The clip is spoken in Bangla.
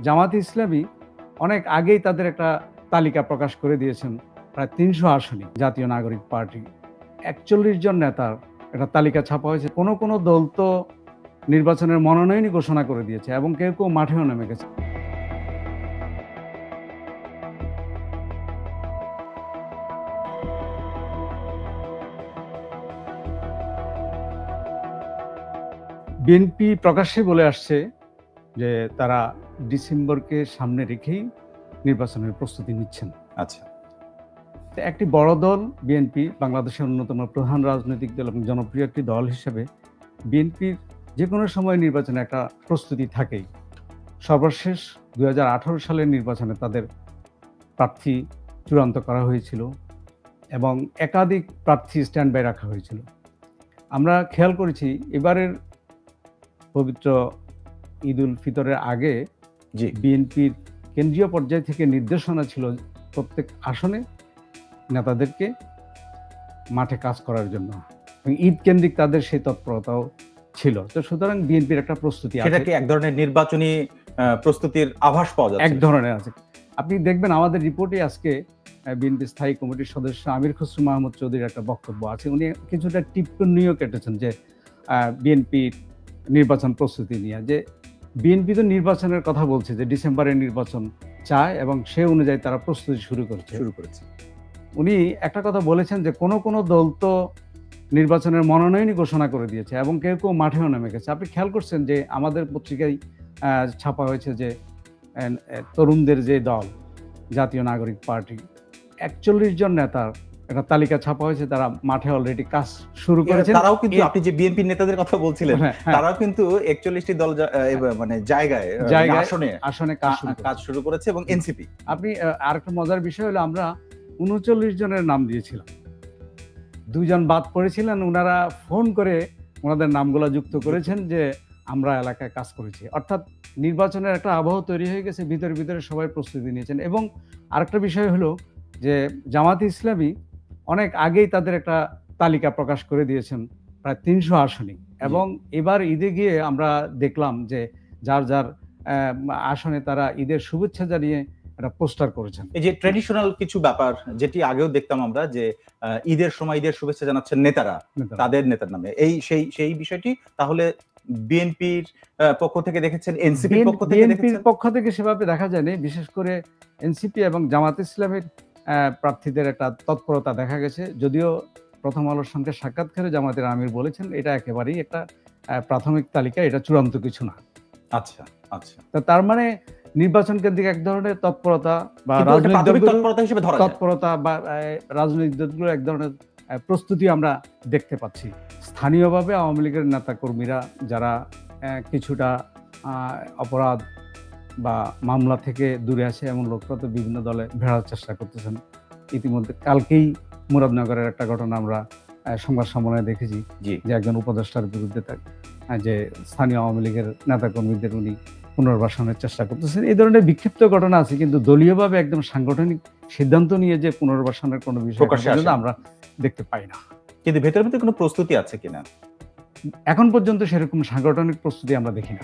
জামাত ইসলামী অনেক আগেই তাদের একটা তালিকা প্রকাশ করে দিয়েছেন। প্রায় ৩০০ আসনে জাতীয় নাগরিক পার্টি ৪১ জন নেতার একটা তালিকা ছাপা হয়েছে। কোনো দল তো নির্বাচনের মনোনয়নই ঘোষণা করে দিয়েছে এবং কেউ মাঠেও নেমে গেছে। বিএনপি প্রকাশ্যে বলে আসছে যে তারা ডিসেম্বরকে সামনে রেখেই নির্বাচনের প্রস্তুতি নিচ্ছেন। আচ্ছা, একটি বড় দল বিএনপি, বাংলাদেশের অন্যতম প্রধান রাজনৈতিক দল এবং জনপ্রিয় একটি দল হিসেবে বিএনপির যে কোনো সময় নির্বাচনে একটা প্রস্তুতি থাকেই। সর্বশেষ ২০১৮ সালের নির্বাচনে তাদের প্রার্থী চূড়ান্ত করা হয়েছিল এবং একাধিক প্রার্থী স্ট্যান্ড বাই রাখা হয়েছিল। আমরা খেয়াল করেছি এবারের পবিত্র ঈদ উল ফিতরের আগে বিএনপির কেন্দ্রীয় পর্যায় থেকে নির্দেশনা ছিল প্রত্যেক আসনে নেতাদেরকে মাঠে কাজ করার জন্য, ঈদ কেন্দ্রিক তাদের সেই তৎপরতাও ছিল। তো সুতরাং বিএনপির একটা প্রস্তুতি আছে, সেটা কি এক ধরনের নির্বাচনী প্রস্তুতির আভাস পাওয়া যাচ্ছে? এক ধরনের আছে। আপনি দেখবেন আমাদের রিপোর্টে আজকে বিএনপি স্থায়ী কমিটির সদস্য আমির খসরু মাহমুদ চৌধুরীর একটা বক্তব্য আছে। উনি কিছুটা টিপ্পণীও কেটেছেন যে বিএনপির নির্বাচন প্রস্তুতি নিয়ে, যে বিএনপি তো নির্বাচনের কথা বলছে যে ডিসেম্বরের নির্বাচন চায় এবং সে অনুযায়ী তারা প্রস্তুতি শুরু করেছে। উনি একটা কথা বলেছেন যে কোনো দল তো নির্বাচনের মনোনয়নই ঘোষণা করে দিয়েছে এবং কেউ মাঠেও নেমে গেছে। আপনি খেয়াল করছেন যে আমাদের পত্রিকায় ছাপা হয়েছে যে তরুণদের যে দল জাতীয় নাগরিক পার্টি ৪১ জন নেতার একটা তালিকা ছাপা হয়েছে, তারা মাঠে অলরেডি কাজ শুরু করেছে। তারাও কিন্তু, আপনি যে বিএনপি নেতাদের কথা বলছিলেন, তারাও কিন্তু ৪১টি দল মানে জায়গায় আসনে কাজ শুরু করেছে এবং এনসিপি। আপনি আরেকটা মজার বিষয় হলো আমরা ৩৯ জনের নাম দিয়েছিলাম, ২ জন বাদ পড়েছিলেন। ওনারা ফোন করে ওনাদের নামগুলো যুক্ত করেছেন যে আমরা এলাকায় কাজ করেছি। অর্থাৎ নির্বাচনের একটা আবহাওয়া তৈরি হয়ে গেছে, ভিতরে সবাই প্রস্তুতি নিয়েছেন। এবং আরেকটা বিষয় হলো যে জামাত ইসলামী অনেক আগেই তাদের একটা তালিকা প্রকাশ করে দিয়েছেন প্রায় ৩০০ আসনে, এবং এবার ঈদে গিয়ে আমরা দেখলাম যে যার আসনে তারা ঈদের শুভেচ্ছা জানিয়ে একটা পোস্টার করেছেন। এই যে ট্র্যাডিশনাল কিছু ব্যাপার যেটি আগেও দেখতাম আমরা, যে ঈদের সময় ঈদের শুভেচ্ছা জানাচ্ছেন নেতারা তাদের নেতার নামে, সেই বিষয়টি তাহলে বিএনপির পক্ষ থেকে দেখেছেন, এনসিপির পক্ষ থেকে সেভাবে দেখা যায়নি। বিশেষ করে এনসিপি এবং জামাত ইসলামের প্রার্থীদের একটা তৎপরতা দেখা গেছে, যদিও প্রথম আলোর সঙ্গে সাক্ষাৎকারে জামাতের আমির বলেছেন এটা একেবারেই একটা প্রাথমিক তালিকা, এটা চূড়ান্ত কিছু না। আচ্ছা, তার মানে নির্বাচন কেন্দ্রিক এক ধরনের তৎপরতা বা রাজনৈতিক দলগুলো এক ধরনের প্রস্তুতি আমরা দেখতে পাচ্ছি। স্থানীয়ভাবে আওয়ামী লীগের নেতা কর্মীরা যারা কিছুটা অপরাধ বা মামলা থেকে দূরে আছে এমন লোকরা তো বিভিন্ন দলে ভেড়ার চেষ্টা করতেছেন। ইতিমধ্যে কালকেই মুরাদনগরের একটা ঘটনা আমরা সংবাদ সম্মেলনে দেখেছি যে একজন উপদেষ্টার বিরুদ্ধে যে স্থানীয় আওয়ামী লীগের নেতা কর্মীদের উনি পুনর্বাসনের চেষ্টা করতেছেন। এই ধরনের বিক্ষিপ্ত ঘটনা আছে, কিন্তু দলীয়ভাবে একদম সাংগঠনিক সিদ্ধান্ত নিয়ে যে পুনর্বাসনের কোনো বিষয় আমরা দেখতে পাই না। কিন্তু ভেতরে কোনো প্রস্তুতি আছে কিনা এখন পর্যন্ত সেরকম সাংগঠনিক প্রস্তুতি আমরা দেখি না।